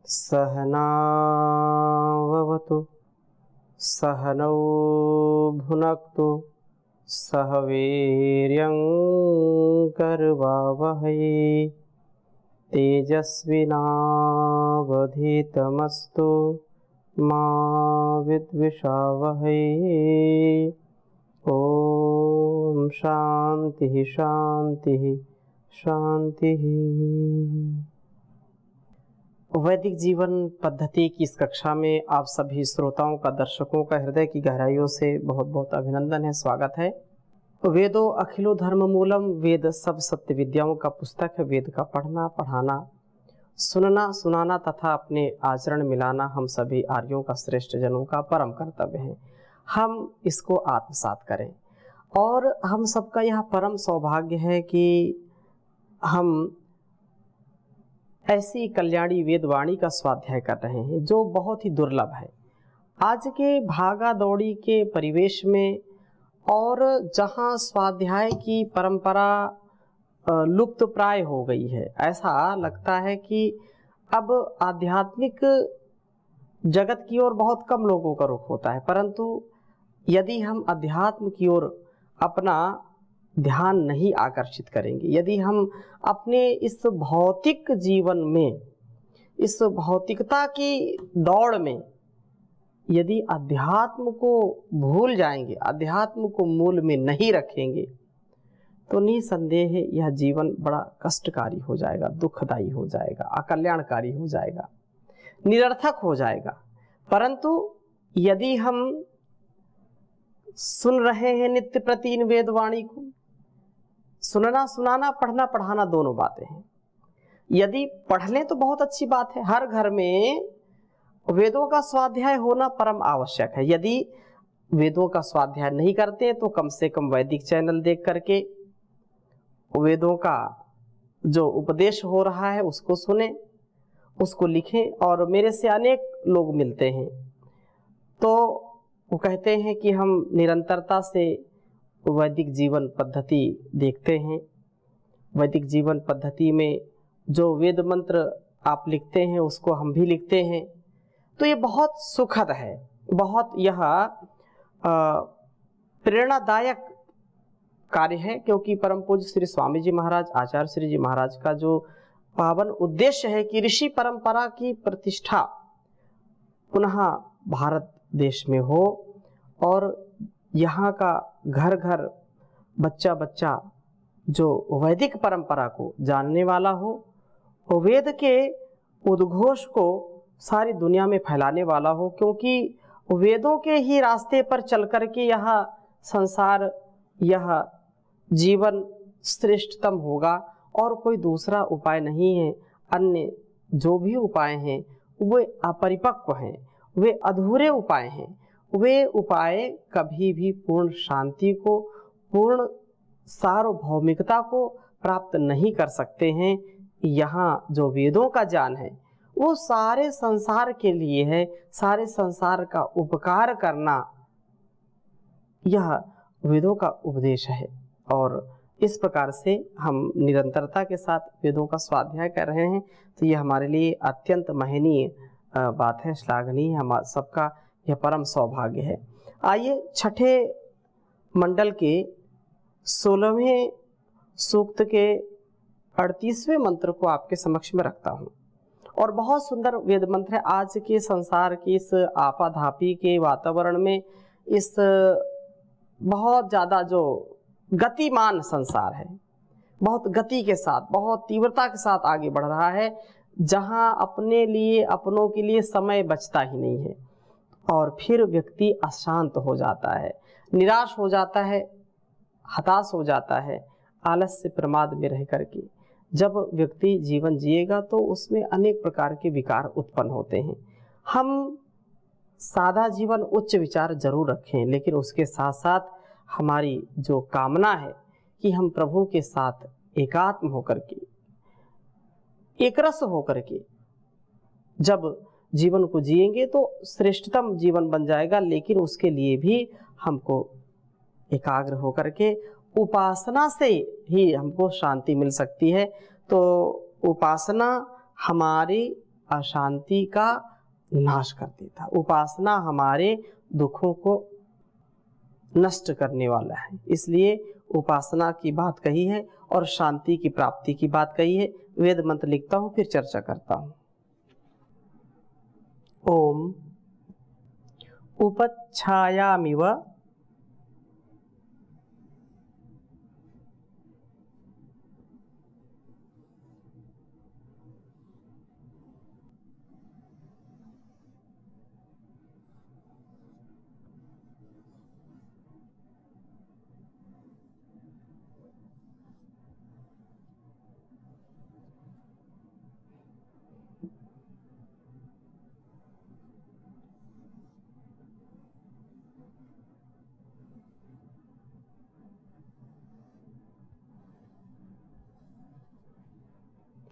सहनाववतु सहनौ भुनक्तु सह वीर्यं करवावहै तेजस्विनावधीतमस्तु मा विद्विषावहै। ओम शांति शांति शांति। वैदिक जीवन पद्धति की इस कक्षा में आप सभी श्रोताओं का, दर्शकों का हृदय की गहराइयों से बहुत बहुत अभिनंदन है, स्वागत है। वेदो अखिलो धर्म मूलम, वेद सब सत्य विद्याओं का पुस्तक है। वेद का पढ़ना, पढ़ाना, सुनना, सुनाना तथा अपने आचरण मिलाना हम सभी आर्यों का, श्रेष्ठ जनों का परम कर्तव्य है। हम इसको आत्मसात करें और हम सबका यह परम सौभाग्य है कि हम ऐसी कल्याणी वेदवाणी का स्वाध्याय कर रहे हैं जो बहुत ही दुर्लभ है आज के भागा दौड़ी के परिवेश में। और जहां स्वाध्याय की परंपरा लुप्त प्राय हो गई है, ऐसा लगता है कि अब आध्यात्मिक जगत की ओर बहुत कम लोगों का रुख होता है। परंतु यदि हम अध्यात्म की ओर अपना ध्यान नहीं आकर्षित करेंगे, यदि हम अपने इस भौतिक जीवन में, इस भौतिकता की दौड़ में यदि अध्यात्म को भूल जाएंगे, अध्यात्म को मूल में नहीं रखेंगे, तो निसंदेह यह जीवन बड़ा कष्टकारी हो जाएगा, दुखदायी हो जाएगा, अकल्याणकारी हो जाएगा, निरर्थक हो जाएगा। परंतु यदि हम सुन रहे हैं नित्य प्रति इन वेदवाणी को, सुनना, सुनाना, पढ़ना, पढ़ाना दोनों बातें हैं। यदि पढ़ लें तो बहुत अच्छी बात है। हर घर में वेदों का स्वाध्याय होना परम आवश्यक है। यदि वेदों का स्वाध्याय नहीं करते तो कम से कम वैदिक चैनल देख करके वेदों का जो उपदेश हो रहा है उसको सुने, उसको लिखें। और मेरे से अनेक लोग मिलते हैं तो वो कहते हैं कि हम निरंतरता से वैदिक जीवन पद्धति देखते हैं। वैदिक जीवन पद्धति में जो वेद मंत्र आप लिखते हैं उसको हम भी लिखते हैं। तो ये बहुत सुखद है, बहुत यह प्रेरणादायक कार्य है, क्योंकि परम पूज्य श्री स्वामी जी महाराज, आचार्य श्री जी महाराज का जो पावन उद्देश्य है कि ऋषि परंपरा की प्रतिष्ठा पुनः भारत देश में हो और यहाँ का घर घर, बच्चा बच्चा जो वैदिक परंपरा को जानने वाला हो, वेद के उद्घोष को सारी दुनिया में फैलाने वाला हो। क्योंकि वेदों के ही रास्ते पर चल कर के यह संसार, यह जीवन श्रेष्ठतम होगा और कोई दूसरा उपाय नहीं है। अन्य जो भी उपाय हैं वे अपरिपक्व हैं, वे अधूरे उपाय हैं। वे उपाय कभी भी पूर्ण शांति को, पूर्ण सार्वभौमिकता को प्राप्त नहीं कर सकते हैं। यहाँ जो वेदों का ज्ञान है वो सारे संसार के लिए है, सारे संसार का उपकार करना यह वेदों का उपदेश है। और इस प्रकार से हम निरंतरता के साथ वेदों का स्वाध्याय कर रहे हैं, तो यह हमारे लिए अत्यंत महनीय बात है, श्लाघनीय, हम सबका यह परम सौभाग्य है। आइए छठे मंडल के 16वें सूक्त के 38वें मंत्र को आपके समक्ष में रखता हूँ। और बहुत सुंदर वेद मंत्र है। आज के संसार की इस आपाधापी के वातावरण में, इस बहुत ज़्यादा जो गतिमान संसार है, बहुत गति के साथ, बहुत तीव्रता के साथ आगे बढ़ रहा है, जहाँ अपने लिए, अपनों के लिए समय बचता ही नहीं है। और फिर व्यक्ति अशांत हो जाता है, निराश हो जाता है, हताश हो जाता है, आलस्य प्रमाद में रह करके। जब व्यक्ति जीवन जिएगा तो उसमें अनेक प्रकार के विकार उत्पन्न होते हैं। हम सादा जीवन, उच्च विचार जरूर रखें, लेकिन उसके साथ साथ हमारी जो कामना है कि हम प्रभु के साथ एकात्म होकर के, एकरस होकर के जब जीवन को जिएंगे तो श्रेष्ठतम जीवन बन जाएगा। लेकिन उसके लिए भी हमको एकाग्र होकर के उपासना से ही हमको शांति मिल सकती है। तो उपासना हमारी अशांति का नाश कर देता। उपासना हमारे दुखों को नष्ट करने वाला है, इसलिए उपासना की बात कही है और शांति की प्राप्ति की बात कही है। वेद मंत्र लिखता हूं, फिर चर्चा करता हूं। ओम उपच्छायामिव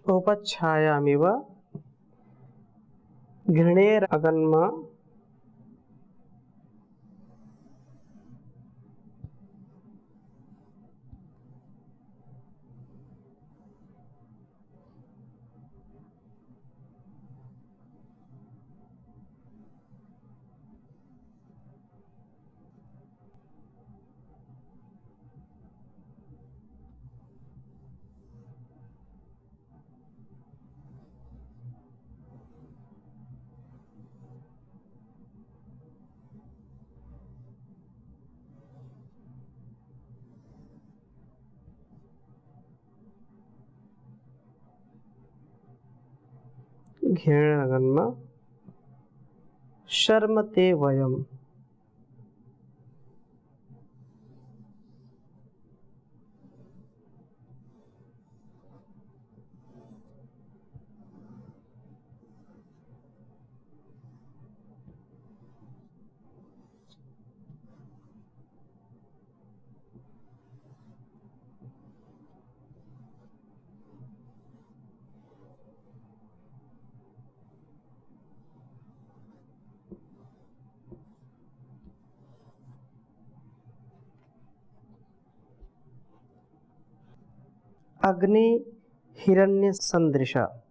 उपच्छायामिव घृणेरगन्म घृणेरगन्म शर्मते वयम्। अग्नि हिरण्य सदृशा।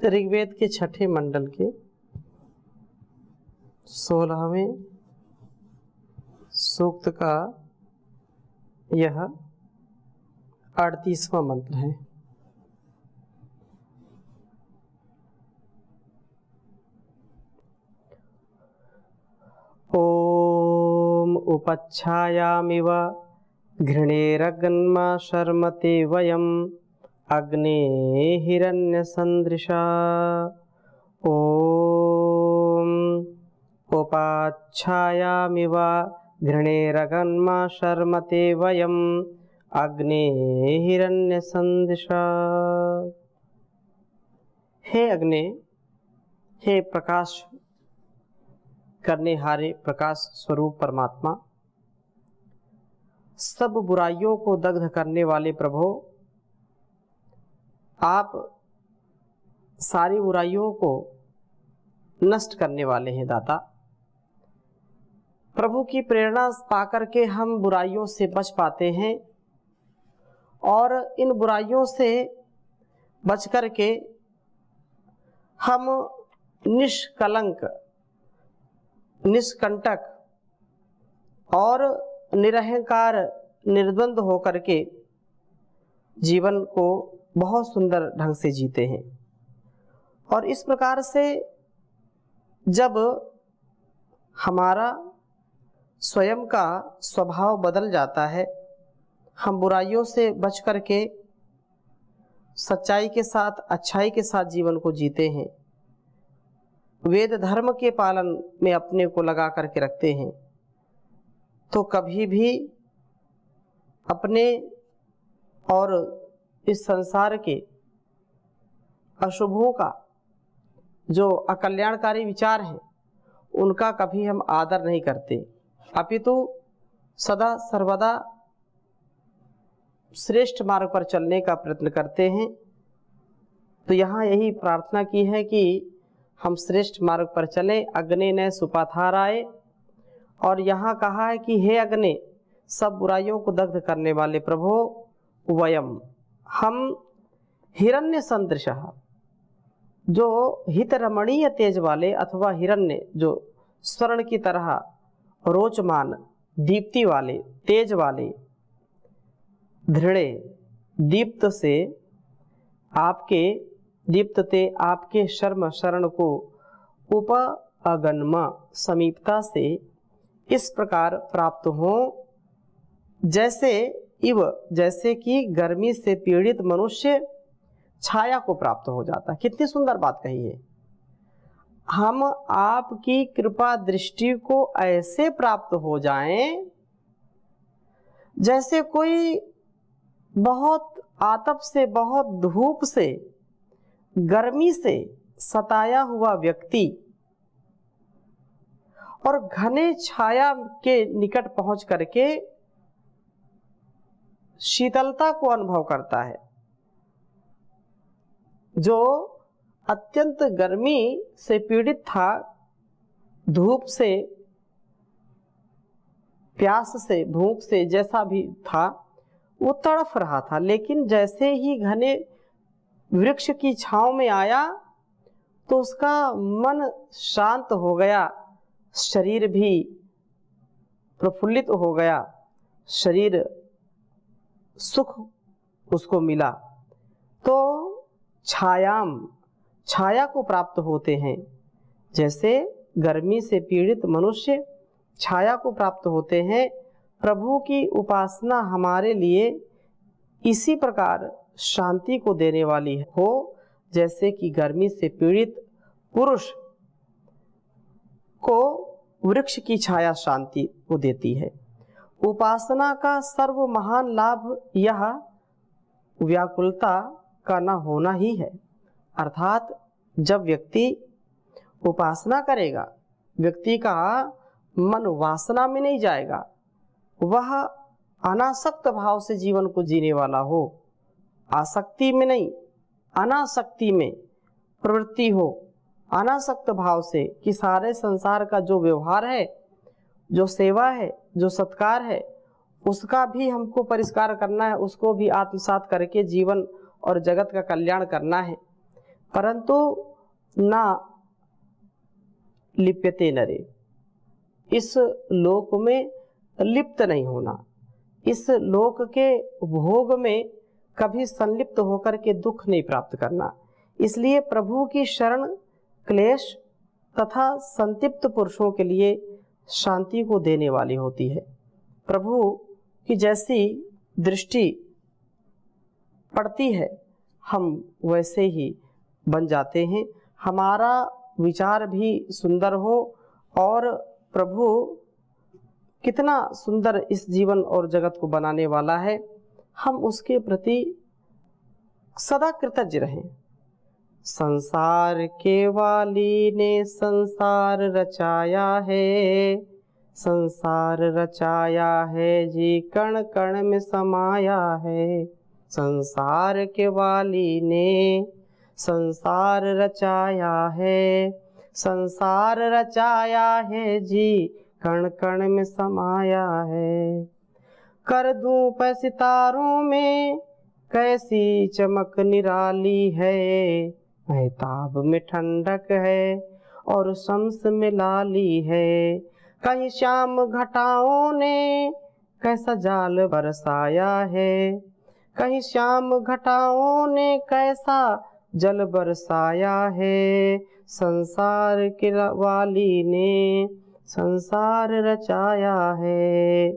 ऋग्वेद के छठे मंडल के 16वें सूक्त का यह 38वां मंत्र है। ओम उपच्छायामिव घृणेरगन्म शर्मते वयम् अग्ने हिरण्यसदृशा। ओम उपाच्छायामिव घृणेरगन्म शर्मते वयम् अग्ने हिरण्यसदृशा। हे अग्नि, हे प्रकाश करने हारे प्रकाश स्वरूप परमात्मा, सब बुराइयों को दग्ध करने वाले प्रभु, आप सारी बुराइयों को नष्ट करने वाले हैं दाता। प्रभु की प्रेरणा पाकर के हम बुराइयों से बच पाते हैं और इन बुराइयों से बच कर के हम निष्कलंक, निष्कंटक और निरहंकार, निर्द्वंद होकर के जीवन को बहुत सुंदर ढंग से जीते हैं। और इस प्रकार से जब हमारा स्वयं का स्वभाव बदल जाता है, हम बुराइयों से बच करके सच्चाई के साथ, अच्छाई के साथ जीवन को जीते हैं, वेद धर्म के पालन में अपने को लगा करके रखते हैं, तो कभी भी अपने और इस संसार के अशुभों का जो अकल्याणकारी विचार हैं उनका कभी हम आदर नहीं करते, अपितु सदा सर्वदा श्रेष्ठ मार्ग पर चलने का प्रयत्न करते हैं। तो यहाँ यही प्रार्थना की है कि हम श्रेष्ठ मार्ग पर चलें। अग्ने न सुपाथाराय, और यहाँ कहा है कि हे अग्ने, सब बुराइयों को दग्ध करने वाले प्रभो, वयम, हम हिरण्य सदृशः, जो हित रमणीय तेज वाले अथवा हिरण्य जो स्वर्ण की तरह रोचमान दीप्ति वाले तेज वाले दृढ़े दीप्त से आपके दीप्तते आपके शर्म शरण को उपअगन्म समीपता से इस प्रकार प्राप्त हो, जैसे कि गर्मी से पीड़ित मनुष्य छाया को प्राप्त हो जाता है। कितनी सुंदर बात कही है। हम आपकी कृपा दृष्टि को ऐसे प्राप्त हो जाएं जैसे कोई बहुत आतप से, बहुत धूप से, गर्मी से सताया हुआ व्यक्ति और घने छाया के निकट पहुंच करके शीतलता को अनुभव करता है। जो अत्यंत गर्मी से पीड़ित था, धूप से, प्यास से, भूख से, जैसा भी था वो तड़फ रहा था, लेकिन जैसे ही घने वृक्ष की छांव में आया तो उसका मन शांत हो गया, शरीर भी प्रफुल्लित हो गया, शरीर सुख उसको मिला। तो छाया को प्राप्त होते हैं, जैसे गर्मी से पीड़ित मनुष्य छाया को प्राप्त होते हैं। प्रभु की उपासना हमारे लिए इसी प्रकार शांति को देने वाली हो, जैसे कि गर्मी से पीड़ित पुरुष को वृक्ष की छाया शांति को देती है। उपासना का सर्व महान लाभ यह व्याकुलता का न होना ही है। अर्थात जब व्यक्ति उपासना करेगा, व्यक्ति का मन वासना में नहीं जाएगा, वह अनासक्त भाव से जीवन को जीने वाला हो, आसक्ति में नहीं, अनासक्ति में प्रवृत्ति हो, अनासक्त भाव से कि सारे संसार का जो व्यवहार है, जो सेवा है, जो सत्कार है, उसका भी हमको परिष्कार करना है, उसको भी आत्मसात करके जीवन और जगत का कल्याण करना है। परंतु ना लिप्यते नरे, इस लोक में लिप्त नहीं होना, इस लोक के भोग में कभी संलिप्त होकर के दुख नहीं प्राप्त करना। इसलिए प्रभु की शरण क्लेश तथा संतिप्त पुरुषों के लिए शांति को देने वाली होती है। प्रभु की जैसी दृष्टि पड़ती है, हम वैसे ही बन जाते हैं। हमारा विचार भी सुंदर हो और प्रभु कितना सुंदर इस जीवन और जगत को बनाने वाला है, हम उसके प्रति सदा कृतज्ञ रहें। संसार के वाली ने संसार रचाया है, संसार रचाया है जी कण कण में समाया है। संसार के वाली ने संसार रचाया है, संसार रचाया है जी कण कण में समाया है। कर दूं पै सितारों में कैसी चमक निराली है, महताब में ठंडक है और शम्स में लाली है। कहीं श्याम घटाओं ने कैसा जाल बरसाया है, कहीं श्याम घटाओं ने कैसा जल बरसाया है, संसार के वाली ने संसार रचाया है।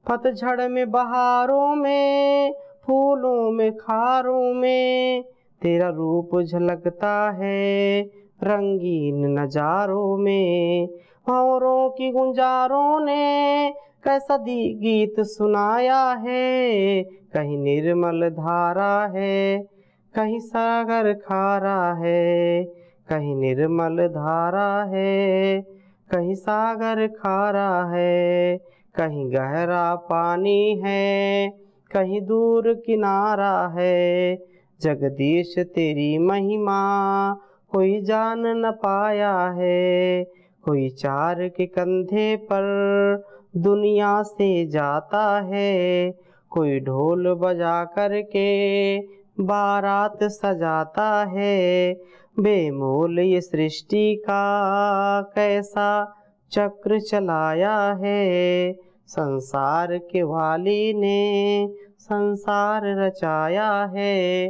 पतझड़ में बहारों में, फूलों में खारों में, तेरा रूप झलकता है रंगीन नजारों में। भंवरों की गुंजारों ने कैसा गीत सुनाया है, कहीं निर्मल धारा है, कहीं सागर खारा है, कहीं निर्मल धारा है, कहीं सागर खारा है, कहीं गहरा पानी है, कहीं दूर किनारा है। जगदीश तेरी महिमा कोई जान न पाया है, कोई चार के कंधे पर दुनिया से जाता है, कोई ढोल बजा करके बारात सजाता है। बेमोल ये सृष्टि का कैसा चक्र चलाया है, संसार के वाली ने संसार रचाया है।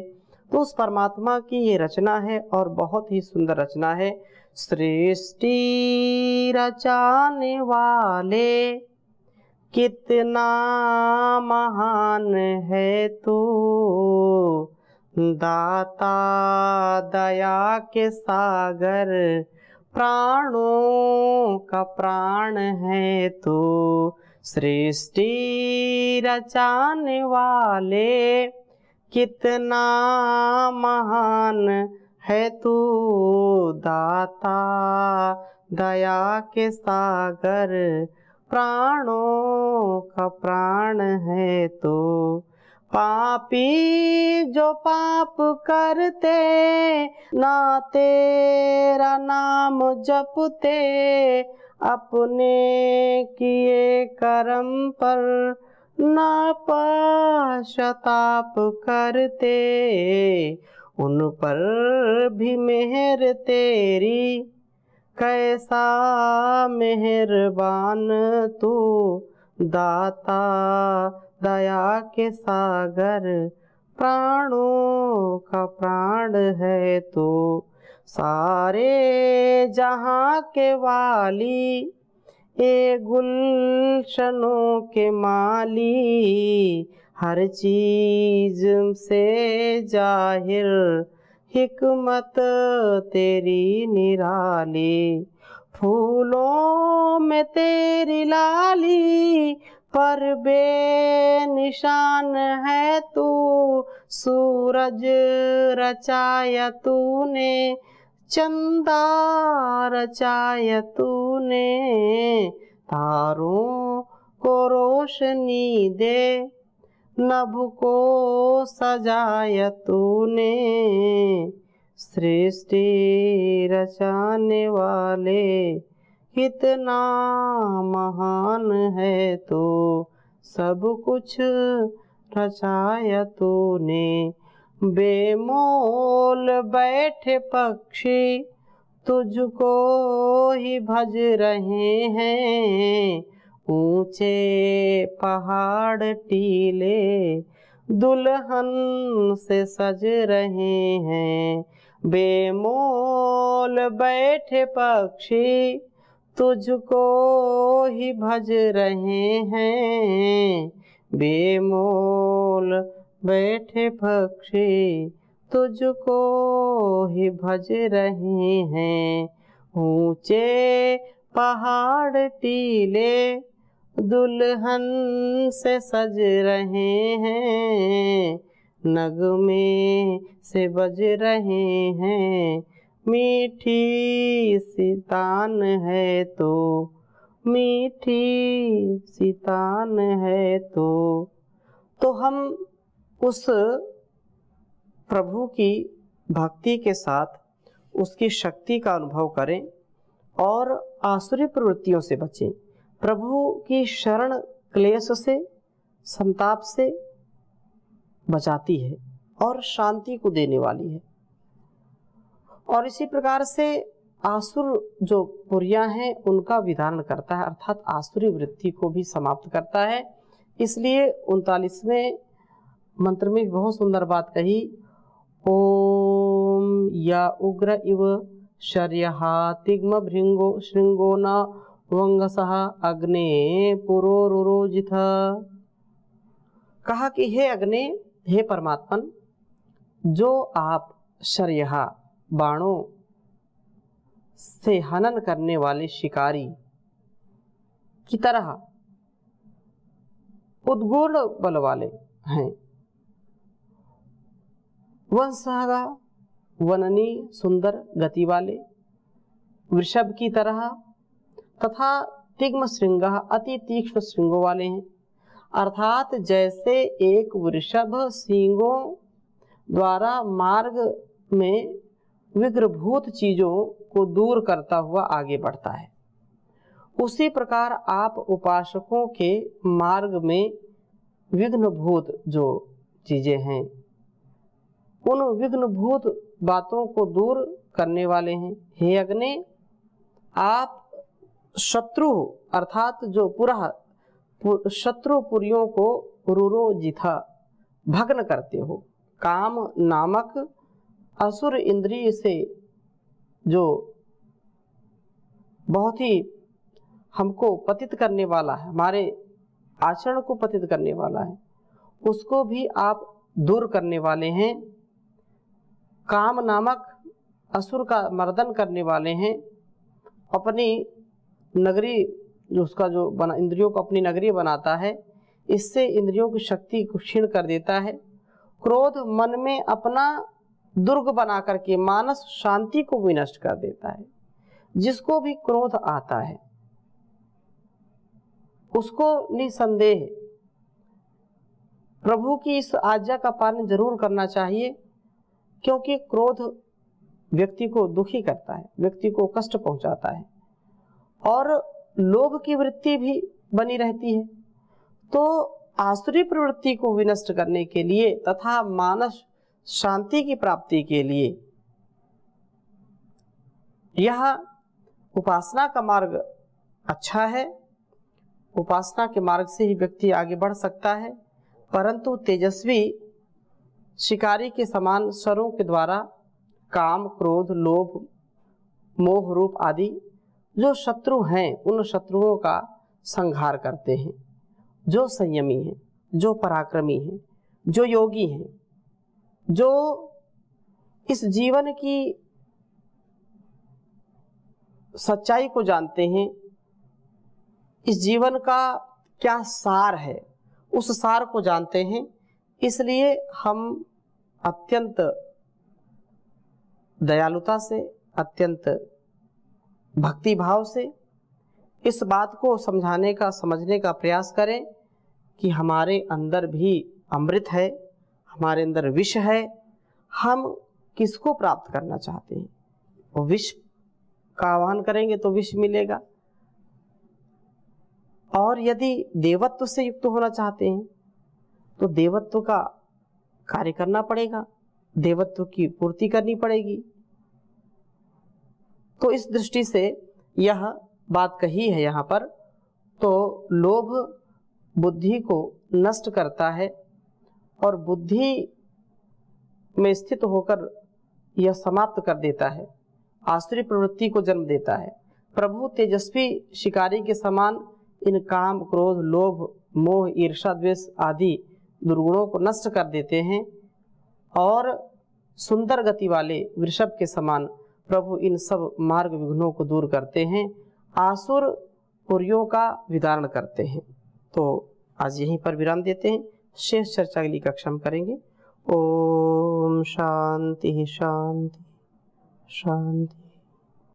तो उस परमात्मा की ये रचना है और बहुत ही सुंदर रचना है। सृष्टि रचाने वाले कितना महान है तू, दाता दया के सागर प्राणों का प्राण है तू। सृष्टि रचाने वाले कितना महान है तू, दाता दया के सागर प्राणों का प्राण है तो। पापी जो पाप करते ना तेरा नाम जपते, अपने किए कर्म पर ना पश्चाताप करते, उन पर भी मेहर तेरी कैसा मेहरबान तू, दाता दया के सागर प्राणों का प्राण है तो। सारे जहाँ के वाली ए गुलशनों के माली, हर चीज से जाहिर हिकमत तेरी निराली। फूलों में तेरी लाली पर बेनिशान है तू, सूरज रचाया तूने चंदा रचाया तूने, तारों को रोशनी दे नभ को सजाया तूने। सृष्टि रचाने वाले कितना महान है तो, सब कुछ रचाया तूने। बेमोल बैठे पक्षी तुझको ही भज रहे हैं, ऊंचे पहाड़ टीले दुल्हन से सज रहे हैं। बेमोल बैठे पक्षी तुझको ही भज रहे हैं, बेमोल बैठे पक्षी तुझको ही भज रहे हैं। ऊंचे पहाड़ टीले दुल्हन से सज रहे हैं, नगमे से बज रहे हैं, मीठी सी तान है तो, मीठी सी तान है तो हम उस प्रभु की भक्ति के साथ उसकी शक्ति का अनुभव करें और आसुरी प्रवृत्तियों से बचें। प्रभु की शरण क्लेश से, संताप से बचाती है और शांति को देने वाली है। और इसी प्रकार से आसुर जो पुरियां हैं उनका विधान करता है, अर्थात आसुरी वृत्ति को भी समाप्त करता है। इसलिए 39वें मंत्र में बहुत सुंदर बात कही, ओम या उग्र इव शर्यः तिग्म भृंगो श्रृंगो न वंगसः अग्ने पुरोरुरोजिथ। कहा कि हे अग्नि, हे परमात्मन, जो आप शर्यः बाणों से हनन करने वाले शिकारी की तरह उद्गुण बल वाले हैं, वंशगा वननी सुंदर गति वाले वृषभ की तरह तथा तिग्म श्रृंग अति तीक्ष्ण श्रृंगों वाले हैं। अर्थात जैसे एक वृषभ सींगों द्वारा मार्ग में विघ्नभूत चीजों को दूर करता हुआ आगे बढ़ता है, उसी प्रकार आप उपासकों के मार्ग में विघ्नभूत जो चीजें हैं उन विघ्नभूत बातों को दूर करने वाले हैं। हे अग्नि, आप शत्रु अर्थात जो शत्रु पुरियों को रुरोजिथा भग्न करते हो। काम नामक असुर इंद्रिय से जो बहुत ही हमको पतित करने वाला है, हमारे आचरण को पतित करने वाला है, उसको भी आप दूर करने वाले हैं। काम नामक असुर का मर्दन करने वाले हैं। अपनी नगरी जो उसका जो बना इंद्रियों को अपनी नगरी बनाता है, इससे इंद्रियों की शक्ति को क्षीण कर देता है। क्रोध मन में अपना दुर्ग बना करके मानस शांति को विनष्ट कर देता है। जिसको भी क्रोध आता है उसको निसंदेह प्रभु की इस आज्ञा का पालन जरूर करना चाहिए, क्योंकि क्रोध व्यक्ति को दुखी करता है, व्यक्ति को कष्ट पहुंचाता है और लोभ की वृत्ति भी बनी रहती है। तो आसुरी प्रवृत्ति को विनष्ट करने के लिए तथा मानस शांति की प्राप्ति के लिए यह उपासना का मार्ग अच्छा है। उपासना के मार्ग से ही व्यक्ति आगे बढ़ सकता है, परंतु तेजस्वी शिकारी के समान स्वरों के द्वारा काम क्रोध लोभ मोह रूप आदि जो शत्रु हैं उन शत्रुओं का संहार करते हैं। जो संयमी हैं, जो पराक्रमी हैं, जो योगी हैं, जो इस जीवन की सच्चाई को जानते हैं, इस जीवन का क्या सार है उस सार को जानते हैं, इसलिए हम अत्यंत दयालुता से, अत्यंत भक्ति भाव से इस बात को समझाने का समझने का प्रयास करें कि हमारे अंदर भी अमृत है, हमारे अंदर विष है। हम किसको प्राप्त करना चाहते हैं, और विष का आह्वान करेंगे तो विष मिलेगा। और यदि देवत्व से युक्त होना चाहते हैं तो देवत्व का कार्य करना पड़ेगा, देवत्व की पूर्ति करनी पड़ेगी। तो इस दृष्टि से यह बात कही है यहाँ पर। तो लोभ बुद्धि को नष्ट करता है और बुद्धि में स्थित होकर यह समाप्त कर देता है, आसुरी प्रवृत्ति को जन्म देता है। प्रभु तेजस्वी शिकारी के समान इन काम क्रोध लोभ मोह ईर्षा द्वेष आदि दुर्गुणों को नष्ट कर देते हैं और सुंदर गति वाले वृषभ के समान प्रभु इन सब मार्ग विघ्नों को दूर करते हैं, आसुर पुरियों का विदारण करते हैं। तो आज यहीं पर विराम देते हैं, शेष चर्चा अगली कक्षा में करेंगे। ओम शांति शांति शांति।